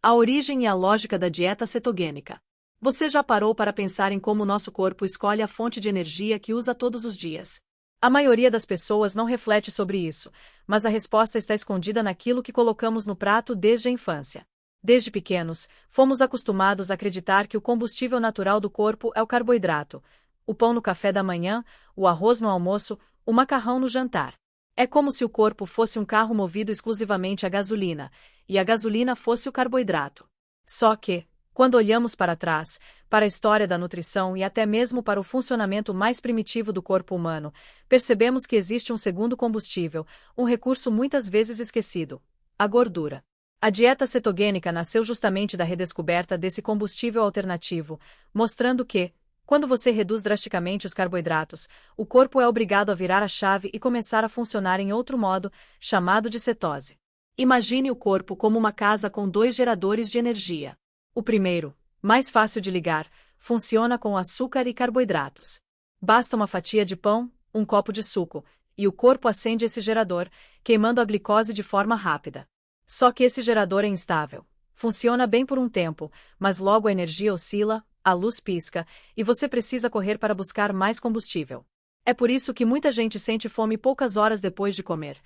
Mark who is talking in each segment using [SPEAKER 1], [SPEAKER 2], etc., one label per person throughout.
[SPEAKER 1] A origem e a lógica da dieta cetogênica. Você já parou para pensar em como o nosso corpo escolhe a fonte de energia que usa todos os dias? A maioria das pessoas não reflete sobre isso, mas a resposta está escondida naquilo que colocamos no prato desde a infância. Desde pequenos, fomos acostumados a acreditar que o combustível natural do corpo é o carboidrato: o pão no café da manhã, o arroz no almoço, o macarrão no jantar. É como se o corpo fosse um carro movido exclusivamente a gasolina, e a gasolina fosse o carboidrato. Só que, quando olhamos para trás, para a história da nutrição e até mesmo para o funcionamento mais primitivo do corpo humano, percebemos que existe um segundo combustível, um recurso muitas vezes esquecido: a gordura. A dieta cetogênica nasceu justamente da redescoberta desse combustível alternativo, mostrando que, quando você reduz drasticamente os carboidratos, o corpo é obrigado a virar a chave e começar a funcionar em outro modo, chamado de cetose. Imagine o corpo como uma casa com dois geradores de energia. O primeiro, mais fácil de ligar, funciona com açúcar e carboidratos. Basta uma fatia de pão, um copo de suco, e o corpo acende esse gerador, queimando a glicose de forma rápida. Só que esse gerador é instável. Funciona bem por um tempo, mas logo a energia oscila, a luz pisca, e você precisa correr para buscar mais combustível. É por isso que muita gente sente fome poucas horas depois de comer.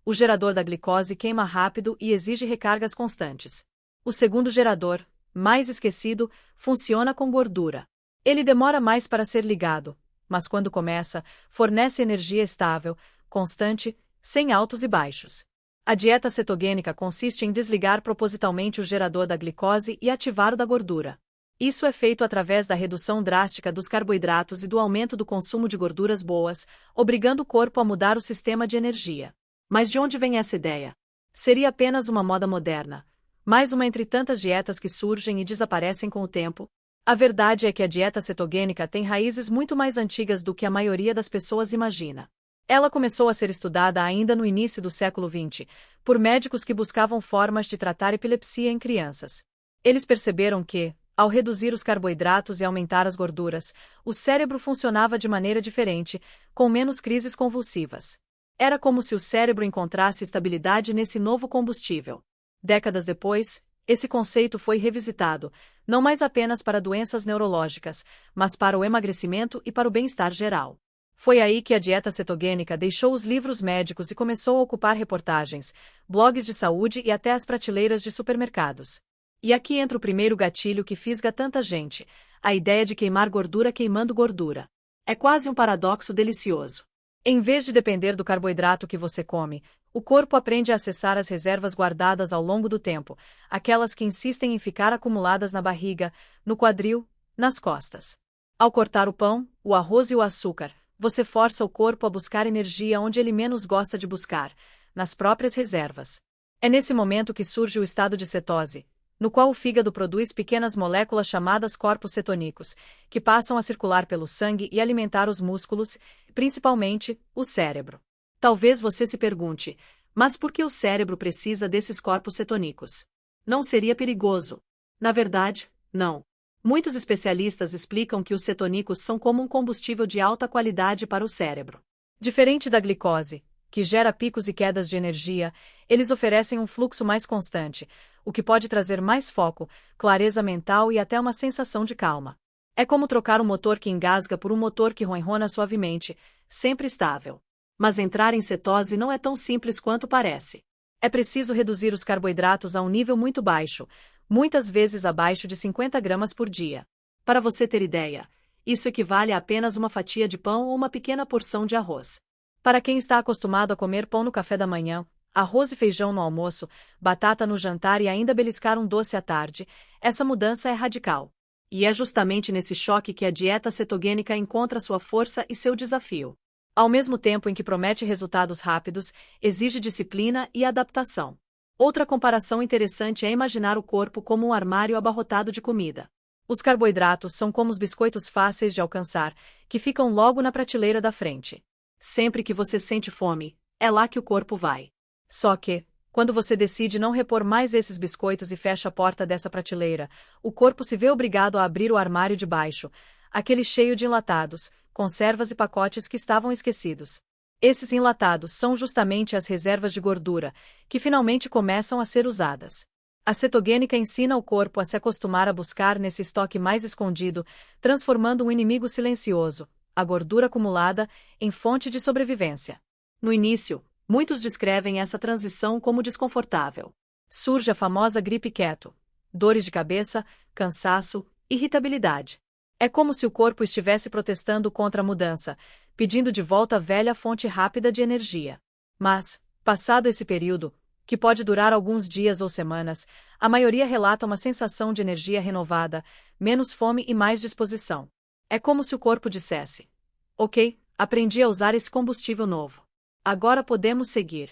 [SPEAKER 1] O gerador da glicose queima rápido e exige recargas constantes. O segundo gerador, mais esquecido, funciona com gordura. Ele demora mais para ser ligado, mas quando começa, fornece energia estável, constante, sem altos e baixos. A dieta cetogênica consiste em desligar propositalmente o gerador da glicose e ativar o da gordura. Isso é feito através da redução drástica dos carboidratos e do aumento do consumo de gorduras boas, obrigando o corpo a mudar o sistema de energia. Mas de onde vem essa ideia? Seria apenas uma moda moderna, mais uma entre tantas dietas que surgem e desaparecem com o tempo? A verdade é que a dieta cetogênica tem raízes muito mais antigas do que a maioria das pessoas imagina. Ela começou a ser estudada ainda no início do século XX, por médicos que buscavam formas de tratar epilepsia em crianças. Eles perceberam que, ao reduzir os carboidratos e aumentar as gorduras, o cérebro funcionava de maneira diferente, com menos crises convulsivas. Era como se o cérebro encontrasse estabilidade nesse novo combustível. Décadas depois, esse conceito foi revisitado, não mais apenas para doenças neurológicas, mas para o emagrecimento e para o bem-estar geral. Foi aí que a dieta cetogênica deixou os livros médicos e começou a ocupar reportagens, blogs de saúde e até as prateleiras de supermercados. E aqui entra o primeiro gatilho que fisga tanta gente: a ideia de queimar gordura queimando gordura. É quase um paradoxo delicioso. Em vez de depender do carboidrato que você come, o corpo aprende a acessar as reservas guardadas ao longo do tempo, aquelas que insistem em ficar acumuladas na barriga, no quadril, nas costas. Ao cortar o pão, o arroz e o açúcar, você força o corpo a buscar energia onde ele menos gosta de buscar, nas próprias reservas. É nesse momento que surge o estado de cetose, no qual o fígado produz pequenas moléculas chamadas corpos cetônicos, que passam a circular pelo sangue e alimentar os músculos, principalmente o cérebro. Talvez você se pergunte: mas por que o cérebro precisa desses corpos cetônicos? Não seria perigoso? Na verdade, não. Muitos especialistas explicam que os cetônicos são como um combustível de alta qualidade para o cérebro. Diferente da glicose, que gera picos e quedas de energia, eles oferecem um fluxo mais constante, o que pode trazer mais foco, clareza mental e até uma sensação de calma. É como trocar um motor que engasga por um motor que ronrona suavemente, sempre estável. Mas entrar em cetose não é tão simples quanto parece. É preciso reduzir os carboidratos a um nível muito baixo, muitas vezes abaixo de 50 gramas por dia. Para você ter ideia, isso equivale a apenas uma fatia de pão ou uma pequena porção de arroz. Para quem está acostumado a comer pão no café da manhã, arroz e feijão no almoço, batata no jantar e ainda beliscar um doce à tarde, essa mudança é radical. E é justamente nesse choque que a dieta cetogênica encontra sua força e seu desafio. Ao mesmo tempo em que promete resultados rápidos, exige disciplina e adaptação. Outra comparação interessante é imaginar o corpo como um armário abarrotado de comida. Os carboidratos são como os biscoitos fáceis de alcançar, que ficam logo na prateleira da frente. Sempre que você sente fome, é lá que o corpo vai. Só que, quando você decide não repor mais esses biscoitos e fecha a porta dessa prateleira, o corpo se vê obrigado a abrir o armário de baixo, aquele cheio de enlatados, conservas e pacotes que estavam esquecidos. Esses enlatados são justamente as reservas de gordura, que finalmente começam a ser usadas. A cetogênica ensina o corpo a se acostumar a buscar nesse estoque mais escondido, transformando um inimigo silencioso, a gordura acumulada, em fonte de sobrevivência. No início, muitos descrevem essa transição como desconfortável. Surge a famosa gripe keto, dores de cabeça, cansaço, irritabilidade. É como se o corpo estivesse protestando contra a mudança, pedindo de volta a velha fonte rápida de energia. Mas, passado esse período, que pode durar alguns dias ou semanas, a maioria relata uma sensação de energia renovada, menos fome e mais disposição. É como se o corpo dissesse: ok, aprendi a usar esse combustível novo. Agora podemos seguir.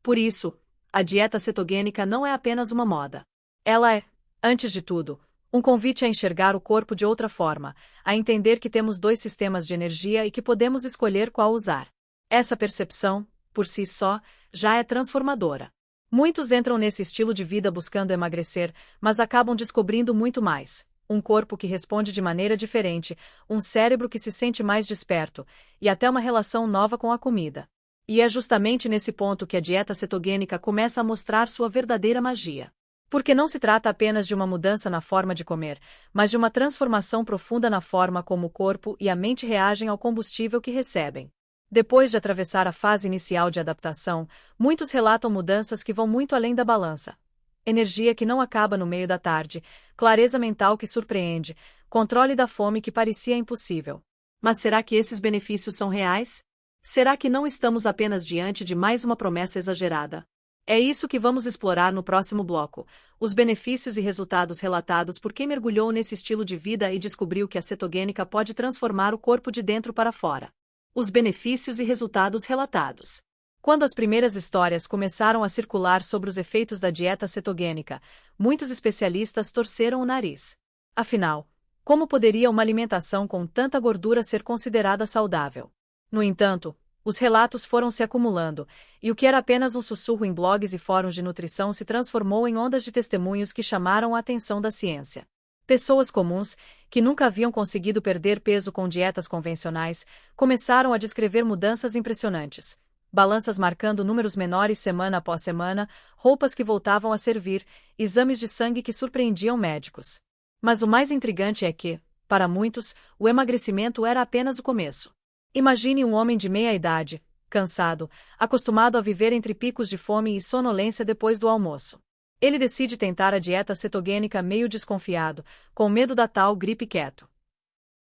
[SPEAKER 1] Por isso, a dieta cetogênica não é apenas uma moda. Ela é, antes de tudo, um convite a enxergar o corpo de outra forma, a entender que temos dois sistemas de energia e que podemos escolher qual usar. Essa percepção, por si só, já é transformadora. Muitos entram nesse estilo de vida buscando emagrecer, mas acabam descobrindo muito mais. Um corpo que responde de maneira diferente, um cérebro que se sente mais desperto, e até uma relação nova com a comida. E é justamente nesse ponto que a dieta cetogênica começa a mostrar sua verdadeira magia. Porque não se trata apenas de uma mudança na forma de comer, mas de uma transformação profunda na forma como o corpo e a mente reagem ao combustível que recebem. Depois de atravessar a fase inicial de adaptação, muitos relatam mudanças que vão muito além da balança. Energia que não acaba no meio da tarde, clareza mental que surpreende, controle da fome que parecia impossível. Mas será que esses benefícios são reais? Será que não estamos apenas diante de mais uma promessa exagerada? É isso que vamos explorar no próximo bloco, os benefícios e resultados relatados por quem mergulhou nesse estilo de vida e descobriu que a cetogênica pode transformar o corpo de dentro para fora. Os benefícios e resultados relatados. Quando as primeiras histórias começaram a circular sobre os efeitos da dieta cetogênica, muitos especialistas torceram o nariz. Afinal, como poderia uma alimentação com tanta gordura ser considerada saudável? No entanto, os relatos foram se acumulando, e o que era apenas um sussurro em blogs e fóruns de nutrição se transformou em ondas de testemunhos que chamaram a atenção da ciência. Pessoas comuns, que nunca haviam conseguido perder peso com dietas convencionais, começaram a descrever mudanças impressionantes. Balanças marcando números menores semana após semana, roupas que voltavam a servir, exames de sangue que surpreendiam médicos. Mas o mais intrigante é que, para muitos, o emagrecimento era apenas o começo. Imagine um homem de meia idade, cansado, acostumado a viver entre picos de fome e sonolência depois do almoço. Ele decide tentar a dieta cetogênica meio desconfiado, com medo da tal gripe keto.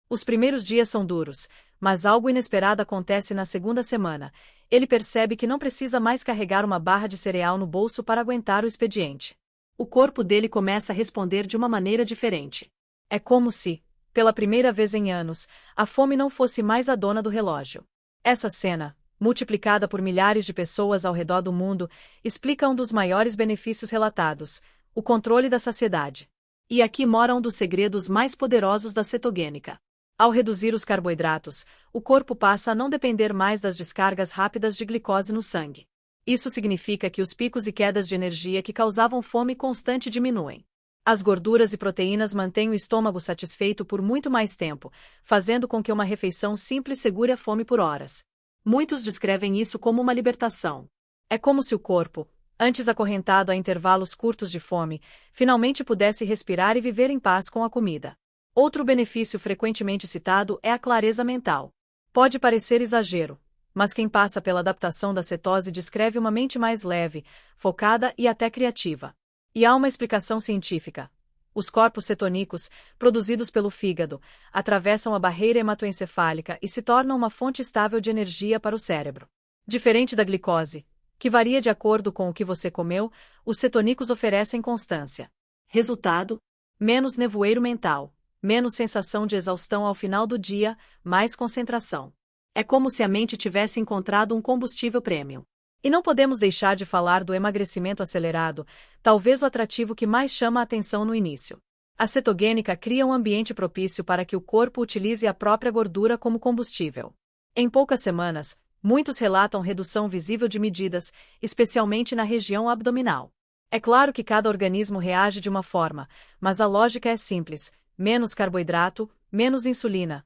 [SPEAKER 1] Os primeiros dias são duros, mas algo inesperado acontece na segunda semana. Ele percebe que não precisa mais carregar uma barra de cereal no bolso para aguentar o expediente. O corpo dele começa a responder de uma maneira diferente. É como se, pela primeira vez em anos, a fome não fosse mais a dona do relógio. Essa cena, multiplicada por milhares de pessoas ao redor do mundo, explica um dos maiores benefícios relatados: o controle da saciedade. E aqui mora um dos segredos mais poderosos da cetogênica. Ao reduzir os carboidratos, o corpo passa a não depender mais das descargas rápidas de glicose no sangue. Isso significa que os picos e quedas de energia que causavam fome constante diminuem. As gorduras e proteínas mantêm o estômago satisfeito por muito mais tempo, fazendo com que uma refeição simples segure a fome por horas. Muitos descrevem isso como uma libertação. É como se o corpo, antes acorrentado a intervalos curtos de fome, finalmente pudesse respirar e viver em paz com a comida. Outro benefício frequentemente citado é a clareza mental. Pode parecer exagero, mas quem passa pela adaptação da cetose descreve uma mente mais leve, focada e até criativa. E há uma explicação científica. Os corpos cetônicos, produzidos pelo fígado, atravessam a barreira hematoencefálica e se tornam uma fonte estável de energia para o cérebro. Diferente da glicose, que varia de acordo com o que você comeu, os cetônicos oferecem constância. Resultado: menos nevoeiro mental, menos sensação de exaustão ao final do dia, mais concentração. É como se a mente tivesse encontrado um combustível premium. E não podemos deixar de falar do emagrecimento acelerado, talvez o atrativo que mais chama a atenção no início. A cetogênica cria um ambiente propício para que o corpo utilize a própria gordura como combustível. Em poucas semanas, muitos relatam redução visível de medidas, especialmente na região abdominal. É claro que cada organismo reage de uma forma, mas a lógica é simples: menos carboidrato, menos insulina,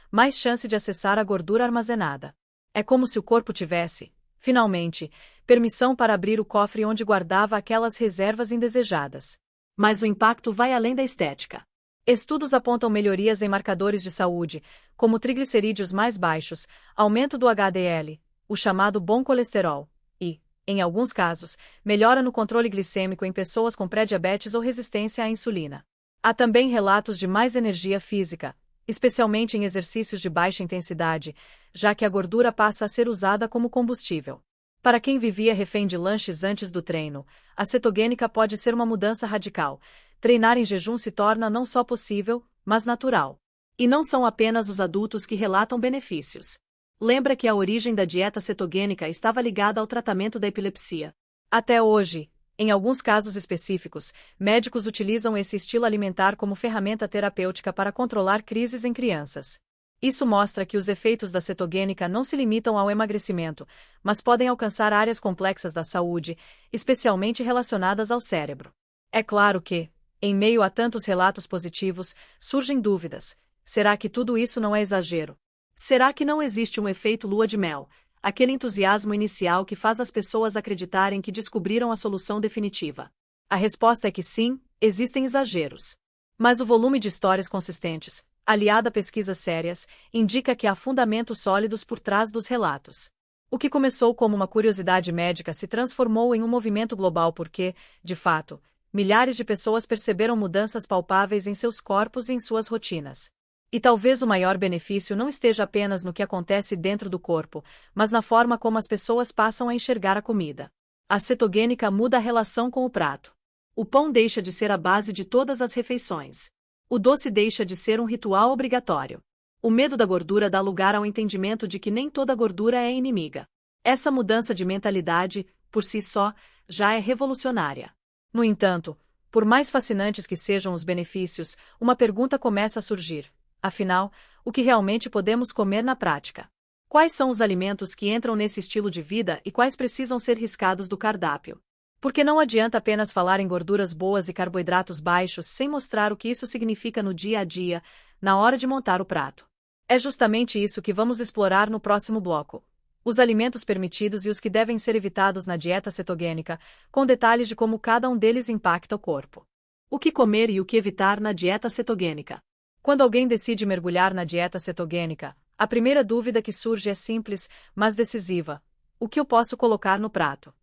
[SPEAKER 1] mais chance de acessar a gordura armazenada. É como se o corpo tivesse, Finalmente, permissão para abrir o cofre onde guardava aquelas reservas indesejadas. Mas o impacto vai além da estética. Estudos apontam melhorias em marcadores de saúde, como triglicerídeos mais baixos, aumento do HDL, o chamado bom colesterol, e, em alguns casos, melhora no controle glicêmico em pessoas com pré-diabetes ou resistência à insulina. Há também relatos de mais energia física, especialmente em exercícios de baixa intensidade, já que a gordura passa a ser usada como combustível. Para quem vivia refém de lanches antes do treino, a cetogênica pode ser uma mudança radical. Treinar em jejum se torna não só possível, mas natural. E não são apenas os adultos que relatam benefícios. Lembra que a origem da dieta cetogênica estava ligada ao tratamento da epilepsia. Até hoje, em alguns casos específicos, médicos utilizam esse estilo alimentar como ferramenta terapêutica para controlar crises em crianças. Isso mostra que os efeitos da cetogênica não se limitam ao emagrecimento, mas podem alcançar áreas complexas da saúde, especialmente relacionadas ao cérebro. É claro que, em meio a tantos relatos positivos, surgem dúvidas. Será que tudo isso não é exagero? Será que não existe um efeito lua de mel, aquele entusiasmo inicial que faz as pessoas acreditarem que descobriram a solução definitiva? A resposta é que sim, existem exageros. Mas o volume de histórias consistentes, aliado a pesquisas sérias, indica que há fundamentos sólidos por trás dos relatos. O que começou como uma curiosidade médica se transformou em um movimento global porque, de fato, milhares de pessoas perceberam mudanças palpáveis em seus corpos e em suas rotinas. E talvez o maior benefício não esteja apenas no que acontece dentro do corpo, mas na forma como as pessoas passam a enxergar a comida. A cetogênica muda a relação com o prato. O pão deixa de ser a base de todas as refeições. O doce deixa de ser um ritual obrigatório. O medo da gordura dá lugar ao entendimento de que nem toda gordura é inimiga. Essa mudança de mentalidade, por si só, já é revolucionária. No entanto, por mais fascinantes que sejam os benefícios, uma pergunta começa a surgir. Afinal, o que realmente podemos comer na prática? Quais são os alimentos que entram nesse estilo de vida e quais precisam ser riscados do cardápio? Porque não adianta apenas falar em gorduras boas e carboidratos baixos sem mostrar o que isso significa no dia a dia, na hora de montar o prato. É justamente isso que vamos explorar no próximo bloco. Os alimentos permitidos e os que devem ser evitados na dieta cetogênica, com detalhes de como cada um deles impacta o corpo. O que comer e o que evitar na dieta cetogênica? Quando alguém decide mergulhar na dieta cetogênica, a primeira dúvida que surge é simples, mas decisiva: o que eu posso colocar no prato?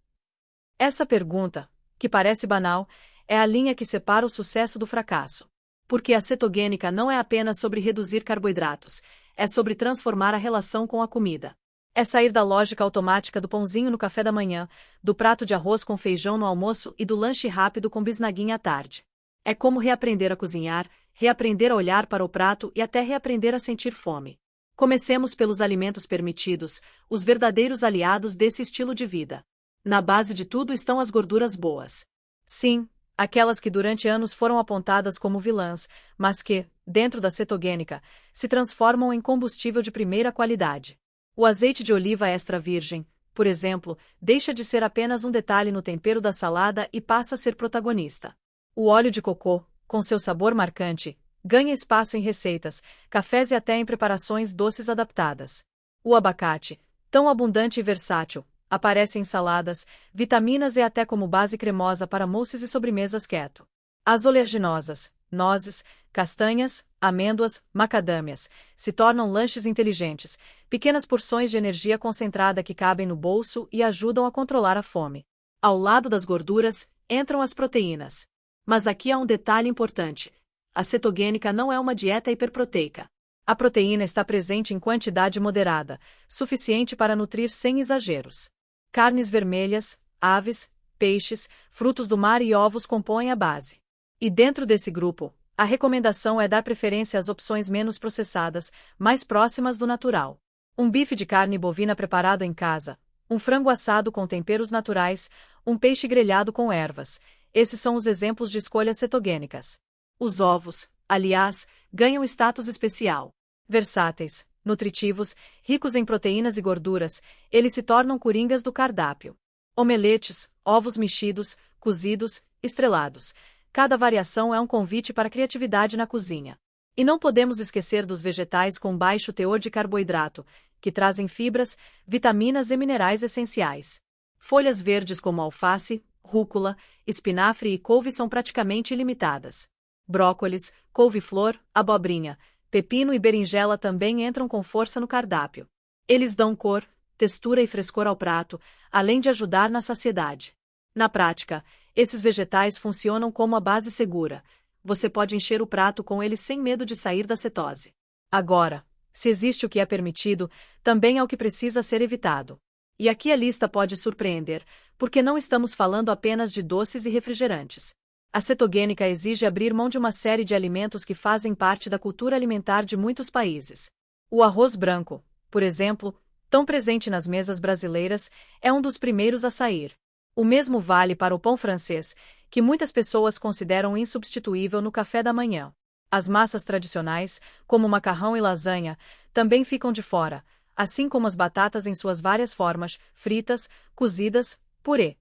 [SPEAKER 1] Essa pergunta, que parece banal, é a linha que separa o sucesso do fracasso. Porque a cetogênica não é apenas sobre reduzir carboidratos, é sobre transformar a relação com a comida. É sair da lógica automática do pãozinho no café da manhã, do prato de arroz com feijão no almoço e do lanche rápido com bisnaguinha à tarde. É como reaprender a cozinhar, reaprender a olhar para o prato e até reaprender a sentir fome. Comecemos pelos alimentos permitidos, os verdadeiros aliados desse estilo de vida. Na base de tudo estão as gorduras boas. Sim, aquelas que durante anos foram apontadas como vilãs, mas que, dentro da cetogênica, se transformam em combustível de primeira qualidade. O azeite de oliva extra virgem, por exemplo, deixa de ser apenas um detalhe no tempero da salada e passa a ser protagonista. O óleo de cocô, com seu sabor marcante, ganha espaço em receitas, cafés e até em preparações doces adaptadas. O abacate, tão abundante e versátil, aparece em saladas, vitaminas e até como base cremosa para mousses e sobremesas keto. As oleaginosas, nozes, castanhas, amêndoas, macadâmias, se tornam lanches inteligentes, pequenas porções de energia concentrada que cabem no bolso e ajudam a controlar a fome. Ao lado das gorduras, entram as proteínas. Mas aqui há um detalhe importante. A cetogênica não é uma dieta hiperproteica. A proteína está presente em quantidade moderada, suficiente para nutrir sem exageros. Carnes vermelhas, aves, peixes, frutos do mar e ovos compõem a base. E dentro desse grupo, a recomendação é dar preferência às opções menos processadas, mais próximas do natural. Um bife de carne bovina preparado em casa, um frango assado com temperos naturais, um peixe grelhado com ervas. Esses são os exemplos de escolhas cetogênicas. Os ovos, aliás, ganham status especial. Versáteis, nutritivos, ricos em proteínas e gorduras, eles se tornam coringas do cardápio. Omeletes, ovos mexidos, cozidos, estrelados. Cada variação é um convite para a criatividade na cozinha. E não podemos esquecer dos vegetais com baixo teor de carboidrato, que trazem fibras, vitaminas e minerais essenciais. Folhas verdes como alface, rúcula, espinafre e couve são praticamente ilimitadas. Brócolis, couve-flor, abobrinha, pepino e berinjela também entram com força no cardápio. Eles dão cor, textura e frescor ao prato, além de ajudar na saciedade. Na prática, esses vegetais funcionam como a base segura. Você pode encher o prato com eles sem medo de sair da cetose. Agora, se existe o que é permitido, também há o que precisa ser evitado. E aqui a lista pode surpreender, porque não estamos falando apenas de doces e refrigerantes. A cetogênica exige abrir mão de uma série de alimentos que fazem parte da cultura alimentar de muitos países. O arroz branco, por exemplo, tão presente nas mesas brasileiras, é um dos primeiros a sair. O mesmo vale para o pão francês, que muitas pessoas consideram insubstituível no café da manhã. As massas tradicionais, como macarrão e lasanha, também ficam de fora, assim como as batatas em suas várias formas, fritas, cozidas, purê.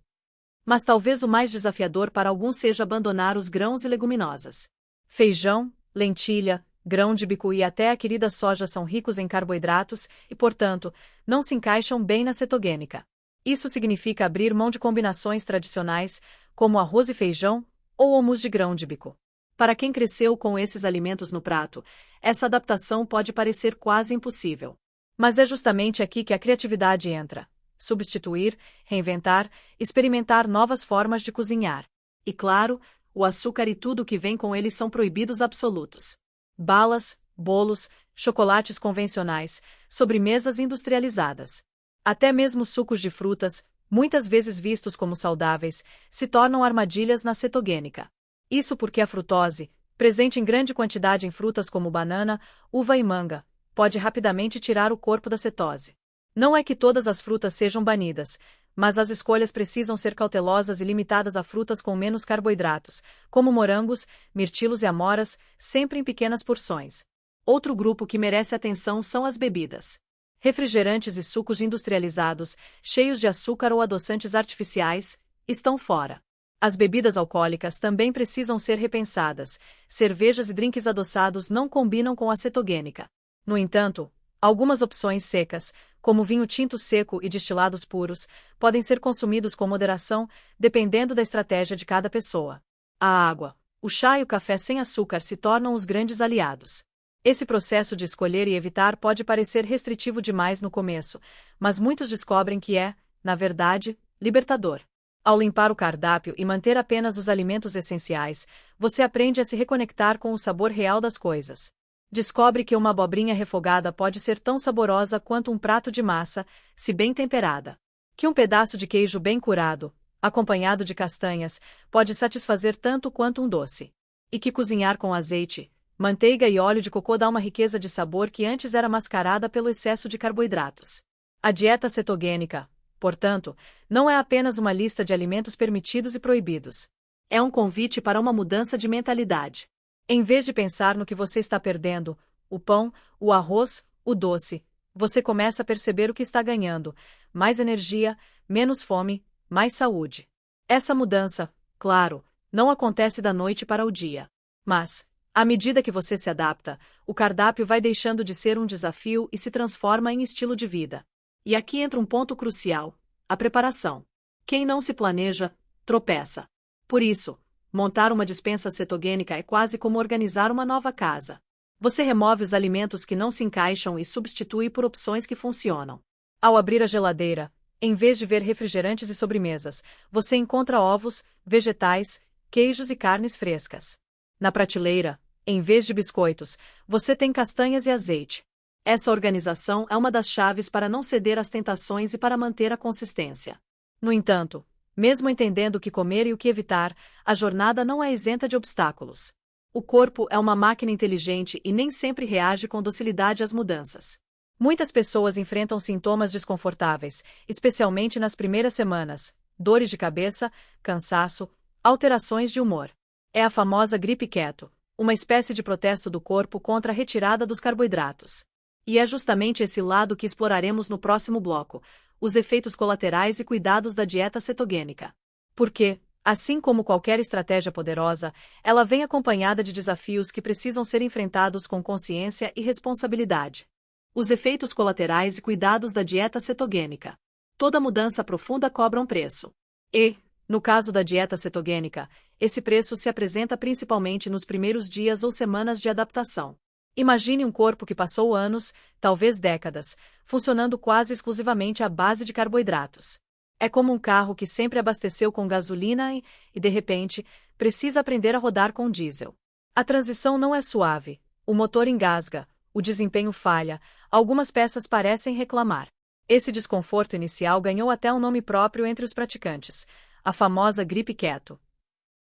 [SPEAKER 1] Mas talvez o mais desafiador para alguns seja abandonar os grãos e leguminosas. Feijão, lentilha, grão de bico e até a querida soja são ricos em carboidratos e, portanto, não se encaixam bem na cetogênica. Isso significa abrir mão de combinações tradicionais, como arroz e feijão, ou hummus de grão de bico. Para quem cresceu com esses alimentos no prato, essa adaptação pode parecer quase impossível. Mas é justamente aqui que a criatividade entra. Substituir, reinventar, experimentar novas formas de cozinhar. E claro, o açúcar e tudo o que vem com ele são proibidos absolutos. Balas, bolos, chocolates convencionais, sobremesas industrializadas. Até mesmo sucos de frutas, muitas vezes vistos como saudáveis, se tornam armadilhas na cetogênica. Isso porque a frutose, presente em grande quantidade em frutas como banana, uva e manga, pode rapidamente tirar o corpo da cetose. Não é que todas as frutas sejam banidas, mas as escolhas precisam ser cautelosas e limitadas a frutas com menos carboidratos, como morangos, mirtilos e amoras, sempre em pequenas porções. Outro grupo que merece atenção são as bebidas. Refrigerantes e sucos industrializados, cheios de açúcar ou adoçantes artificiais, estão fora. As bebidas alcoólicas também precisam ser repensadas. Cervejas e drinks adoçados não combinam com a cetogênica. No entanto, algumas opções secas, como vinho tinto seco e destilados puros, podem ser consumidos com moderação, dependendo da estratégia de cada pessoa. A água, o chá e o café sem açúcar se tornam os grandes aliados. Esse processo de escolher e evitar pode parecer restritivo demais no começo, mas muitos descobrem que é, na verdade, libertador. Ao limpar o cardápio e manter apenas os alimentos essenciais, você aprende a se reconectar com o sabor real das coisas. Descobre que uma abobrinha refogada pode ser tão saborosa quanto um prato de massa, se bem temperada. Que um pedaço de queijo bem curado, acompanhado de castanhas, pode satisfazer tanto quanto um doce. E que cozinhar com azeite, manteiga e óleo de cocô dá uma riqueza de sabor que antes era mascarada pelo excesso de carboidratos. A dieta cetogênica, portanto, não é apenas uma lista de alimentos permitidos e proibidos. É um convite para uma mudança de mentalidade. Em vez de pensar no que você está perdendo, o pão, o arroz, o doce, você começa a perceber o que está ganhando: mais energia, menos fome, mais saúde. Essa mudança, claro, não acontece da noite para o dia. Mas, à medida que você se adapta, o cardápio vai deixando de ser um desafio e se transforma em estilo de vida. E aqui entra um ponto crucial: a preparação. Quem não se planeja, tropeça. Por isso, montar uma despensa cetogênica é quase como organizar uma nova casa. Você remove os alimentos que não se encaixam e substitui por opções que funcionam. Ao abrir a geladeira, em vez de ver refrigerantes e sobremesas, você encontra ovos, vegetais, queijos e carnes frescas. Na prateleira, em vez de biscoitos, você tem castanhas e azeite. Essa organização é uma das chaves para não ceder às tentações e para manter a consistência. No entanto, mesmo entendendo o que comer e o que evitar, a jornada não é isenta de obstáculos. O corpo é uma máquina inteligente e nem sempre reage com docilidade às mudanças. Muitas pessoas enfrentam sintomas desconfortáveis, especialmente nas primeiras semanas: dores de cabeça, cansaço, alterações de humor. É a famosa gripe keto, uma espécie de protesto do corpo contra a retirada dos carboidratos. E é justamente esse lado que exploraremos no próximo bloco: os efeitos colaterais e cuidados da dieta cetogênica. Porque, assim como qualquer estratégia poderosa, ela vem acompanhada de desafios que precisam ser enfrentados com consciência e responsabilidade. Os efeitos colaterais e cuidados da dieta cetogênica. Toda mudança profunda cobra um preço. E, no caso da dieta cetogênica, esse preço se apresenta principalmente nos primeiros dias ou semanas de adaptação. Imagine um corpo que passou anos, talvez décadas, funcionando quase exclusivamente à base de carboidratos. É como um carro que sempre abasteceu com gasolina e, de repente, precisa aprender a rodar com diesel. A transição não é suave, o motor engasga, o desempenho falha, algumas peças parecem reclamar. Esse desconforto inicial ganhou até um nome próprio entre os praticantes, a famosa gripe keto.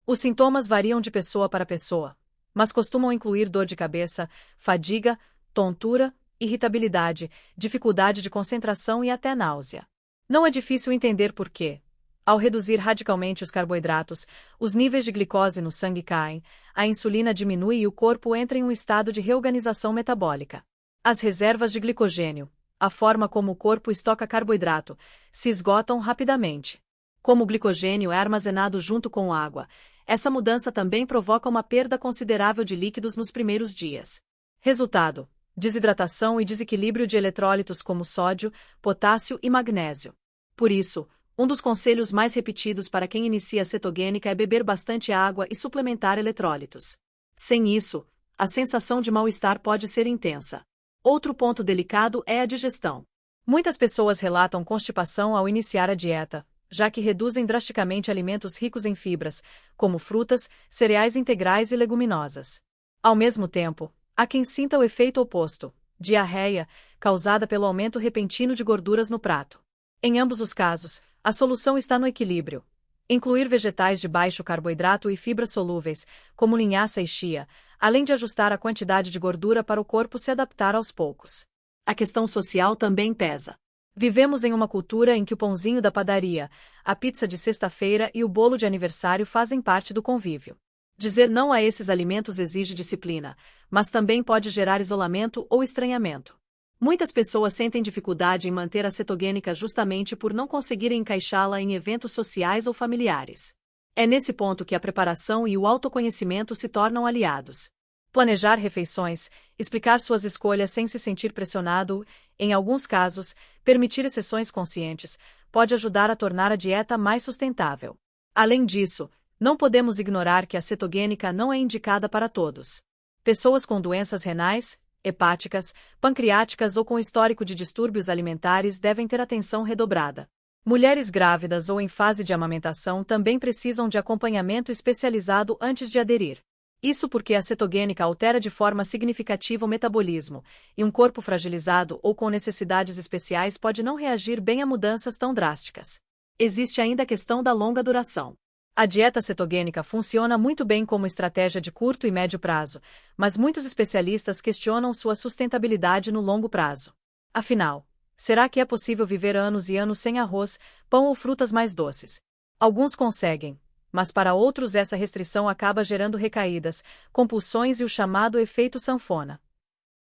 [SPEAKER 1] Os sintomas variam de pessoa para pessoa, mas costumam incluir dor de cabeça, fadiga, tontura, irritabilidade, dificuldade de concentração e até náusea. Não é difícil entender por quê. Ao reduzir radicalmente os carboidratos, os níveis de glicose no sangue caem, a insulina diminui e o corpo entra em um estado de reorganização metabólica. As reservas de glicogênio, a forma como o corpo estoca carboidrato, se esgotam rapidamente. Como o glicogênio é armazenado junto com água, essa mudança também provoca uma perda considerável de líquidos nos primeiros dias. Resultado: desidratação e desequilíbrio de eletrólitos como sódio, potássio e magnésio. Por isso, um dos conselhos mais repetidos para quem inicia a cetogênica é beber bastante água e suplementar eletrólitos. Sem isso, a sensação de mal-estar pode ser intensa. Outro ponto delicado é a digestão. Muitas pessoas relatam constipação ao iniciar a dieta, já que reduzem drasticamente alimentos ricos em fibras, como frutas, cereais integrais e leguminosas. Ao mesmo tempo, há quem sinta o efeito oposto, diarreia, causada pelo aumento repentino de gorduras no prato. Em ambos os casos, a solução está no equilíbrio. Incluir vegetais de baixo carboidrato e fibras solúveis, como linhaça e chia, além de ajustar a quantidade de gordura para o corpo se adaptar aos poucos. A questão social também pesa. Vivemos em uma cultura em que o pãozinho da padaria, a pizza de sexta-feira e o bolo de aniversário fazem parte do convívio. Dizer não a esses alimentos exige disciplina, mas também pode gerar isolamento ou estranhamento. Muitas pessoas sentem dificuldade em manter a cetogênica justamente por não conseguirem encaixá-la em eventos sociais ou familiares. É nesse ponto que a preparação e o autoconhecimento se tornam aliados. Planejar refeições, explicar suas escolhas sem se sentir pressionado, em alguns casos, permitir exceções conscientes, pode ajudar a tornar a dieta mais sustentável. Além disso, não podemos ignorar que a cetogênica não é indicada para todos. Pessoas com doenças renais, hepáticas, pancreáticas ou com histórico de distúrbios alimentares devem ter atenção redobrada. Mulheres grávidas ou em fase de amamentação também precisam de acompanhamento especializado antes de aderir. Isso porque a cetogênica altera de forma significativa o metabolismo, e um corpo fragilizado ou com necessidades especiais pode não reagir bem a mudanças tão drásticas. Existe ainda a questão da longa duração. A dieta cetogênica funciona muito bem como estratégia de curto e médio prazo, mas muitos especialistas questionam sua sustentabilidade no longo prazo. Afinal, será que é possível viver anos e anos sem arroz, pão ou frutas mais doces? Alguns conseguem, mas para outros essa restrição acaba gerando recaídas, compulsões e o chamado efeito sanfona.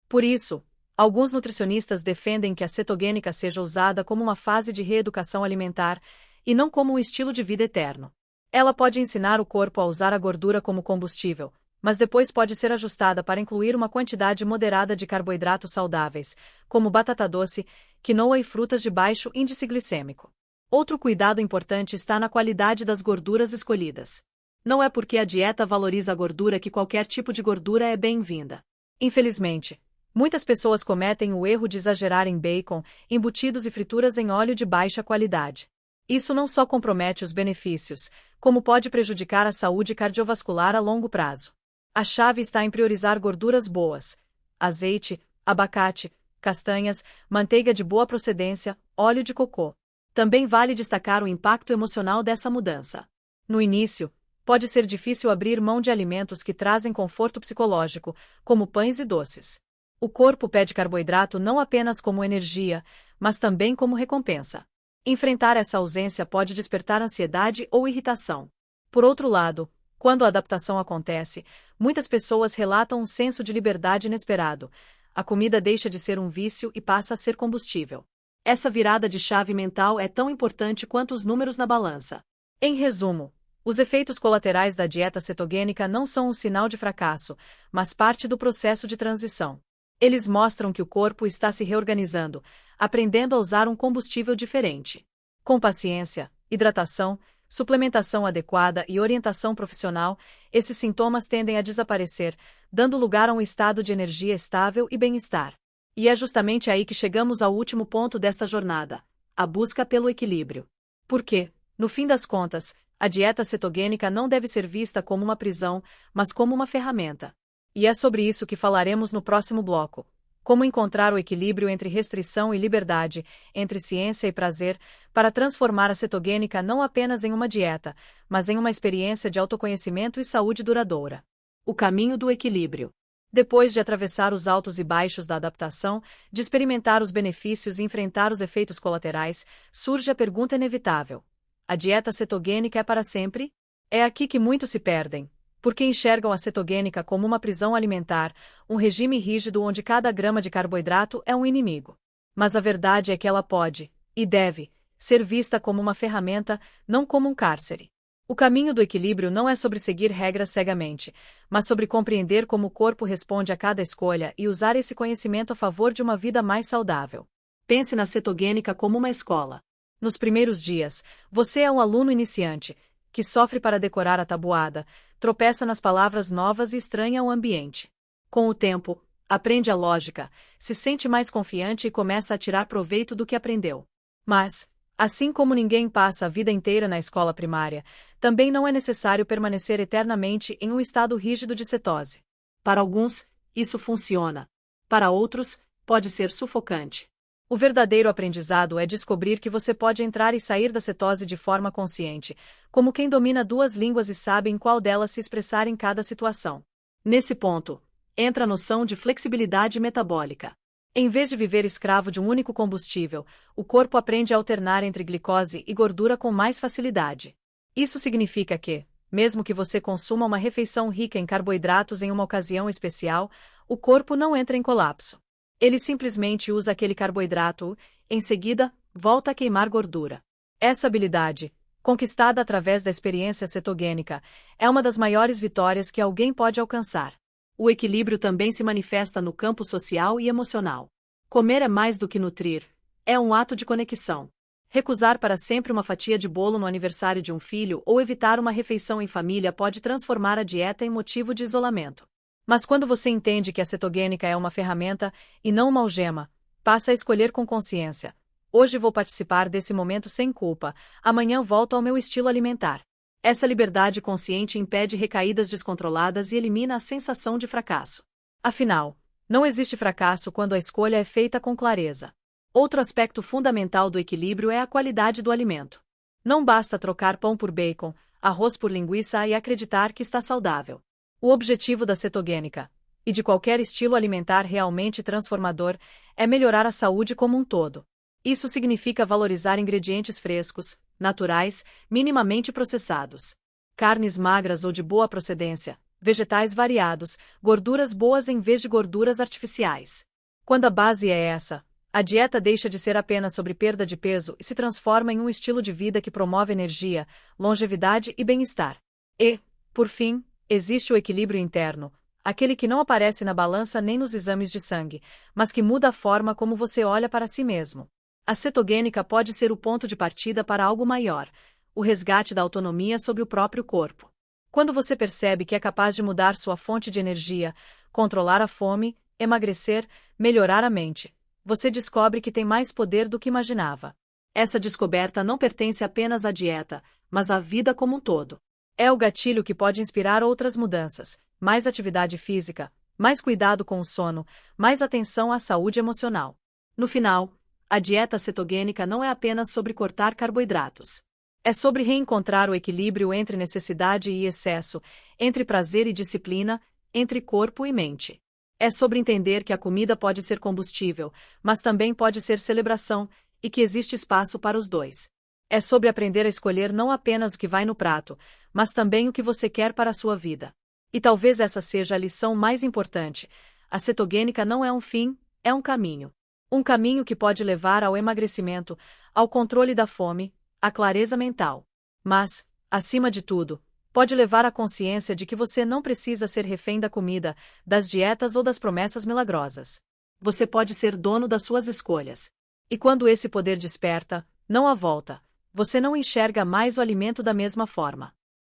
[SPEAKER 1] Por isso, alguns nutricionistas defendem que a cetogênica seja usada como uma fase de reeducação alimentar, e não como um estilo de vida eterno. Ela pode ensinar o corpo a usar a gordura como combustível, mas depois pode ser ajustada para incluir uma quantidade moderada de carboidratos saudáveis, como batata doce, quinoa e frutas de baixo índice glicêmico. Outro cuidado importante está na qualidade das gorduras escolhidas. Não é porque a dieta valoriza a gordura que qualquer tipo de gordura é bem-vinda. Infelizmente, muitas pessoas cometem o erro de exagerar em bacon, embutidos e frituras em óleo de baixa qualidade. Isso não só compromete os benefícios, como pode prejudicar a saúde cardiovascular a longo prazo. A chave está em priorizar gorduras boas: azeite, abacate, castanhas, manteiga de boa procedência, óleo de cocô. Também vale destacar o impacto emocional dessa mudança. No início, pode ser difícil abrir mão de alimentos que trazem conforto psicológico, como pães e doces. O corpo pede carboidrato não apenas como energia, mas também como recompensa. Enfrentar essa ausência pode despertar ansiedade ou irritação. Por outro lado, quando a adaptação acontece, muitas pessoas relatam um senso de liberdade inesperado. A comida deixa de ser um vício e passa a ser combustível. Essa virada de chave mental é tão importante quanto os números na balança. Em resumo, os efeitos colaterais da dieta cetogênica não são um sinal de fracasso, mas parte do processo de transição. Eles mostram que o corpo está se reorganizando, aprendendo a usar um combustível diferente. Com paciência, hidratação, suplementação adequada e orientação profissional, esses sintomas tendem a desaparecer, dando lugar a um estado de energia estável e bem-estar. E é justamente aí que chegamos ao último ponto desta jornada: a busca pelo equilíbrio. Porque, no fim das contas, a dieta cetogênica não deve ser vista como uma prisão, mas como uma ferramenta. E é sobre isso que falaremos no próximo bloco. Como encontrar o equilíbrio entre restrição e liberdade, entre ciência e prazer, para transformar a cetogênica não apenas em uma dieta, mas em uma experiência de autoconhecimento e saúde duradoura. O caminho do equilíbrio. Depois de atravessar os altos e baixos da adaptação, de experimentar os benefícios e enfrentar os efeitos colaterais, surge a pergunta inevitável: a dieta cetogênica é para sempre? É aqui que muitos se perdem, porque enxergam a cetogênica como uma prisão alimentar, um regime rígido onde cada grama de carboidrato é um inimigo. Mas a verdade é que ela pode, e deve, ser vista como uma ferramenta, não como um cárcere. O caminho do equilíbrio não é sobre seguir regras cegamente, mas sobre compreender como o corpo responde a cada escolha e usar esse conhecimento a favor de uma vida mais saudável. Pense na cetogênica como uma escola. Nos primeiros dias, você é um aluno iniciante, que sofre para decorar a tabuada, tropeça nas palavras novas e estranha o ambiente. Com o tempo, aprende a lógica, se sente mais confiante e começa a tirar proveito do que aprendeu. Mas, assim como ninguém passa a vida inteira na escola primária, também não é necessário permanecer eternamente em um estado rígido de cetose. Para alguns, isso funciona. Para outros, pode ser sufocante. O verdadeiro aprendizado é descobrir que você pode entrar e sair da cetose de forma consciente, como quem domina duas línguas e sabe em qual delas se expressar em cada situação. Nesse ponto, entra a noção de flexibilidade metabólica. Em vez de viver escravo de um único combustível, o corpo aprende a alternar entre glicose e gordura com mais facilidade. Isso significa que, mesmo que você consuma uma refeição rica em carboidratos em uma ocasião especial, o corpo não entra em colapso. Ele simplesmente usa aquele carboidrato, em seguida, volta a queimar gordura. Essa habilidade, conquistada através da experiência cetogênica, é uma das maiores vitórias que alguém pode alcançar. O equilíbrio também se manifesta no campo social e emocional. Comer é mais do que nutrir, é um ato de conexão. Recusar para sempre uma fatia de bolo no aniversário de um filho ou evitar uma refeição em família pode transformar a dieta em motivo de isolamento. Mas quando você entende que a cetogênica é uma ferramenta, e não uma algema, passa a escolher com consciência. Hoje vou participar desse momento sem culpa, amanhã volto ao meu estilo alimentar. Essa liberdade consciente impede recaídas descontroladas e elimina a sensação de fracasso. Afinal, não existe fracasso quando a escolha é feita com clareza. Outro aspecto fundamental do equilíbrio é a qualidade do alimento. Não basta trocar pão por bacon, arroz por linguiça e acreditar que está saudável. O objetivo da cetogênica, e de qualquer estilo alimentar realmente transformador, é melhorar a saúde como um todo. Isso significa valorizar ingredientes frescos, naturais, minimamente processados. Carnes magras ou de boa procedência, vegetais variados, gorduras boas em vez de gorduras artificiais. Quando a base é essa, a dieta deixa de ser apenas sobre perda de peso e se transforma em um estilo de vida que promove energia, longevidade e bem-estar. E, por fim, existe o equilíbrio interno, aquele que não aparece na balança nem nos exames de sangue, mas que muda a forma como você olha para si mesmo. A cetogênica pode ser o ponto de partida para algo maior, o resgate da autonomia sobre o próprio corpo. Quando você percebe que é capaz de mudar sua fonte de energia, controlar a fome, emagrecer, melhorar a mente, você descobre que tem mais poder do que imaginava. Essa descoberta não pertence apenas à dieta, mas à vida como um todo. É o gatilho que pode inspirar outras mudanças, mais atividade física, mais cuidado com o sono, mais atenção à saúde emocional. No final, a dieta cetogênica não é apenas sobre cortar carboidratos. É sobre reencontrar o equilíbrio entre necessidade e excesso, entre prazer e disciplina, entre corpo e mente. É sobre entender que a comida pode ser combustível, mas também pode ser celebração, e que existe espaço para os dois. É sobre aprender a escolher não apenas o que vai no prato, mas também o que você quer para a sua vida. E talvez essa seja a lição mais importante: a cetogênica não é um fim, é um caminho. Um caminho que pode levar ao emagrecimento, ao controle da fome, à clareza mental. Mas, acima de tudo, pode levar à consciência de que você não precisa ser refém da comida, das dietas ou das promessas milagrosas. você pode ser dono das suas escolhas. E quando esse poder desperta, não há volta, você não enxerga mais o alimento da mesma forma.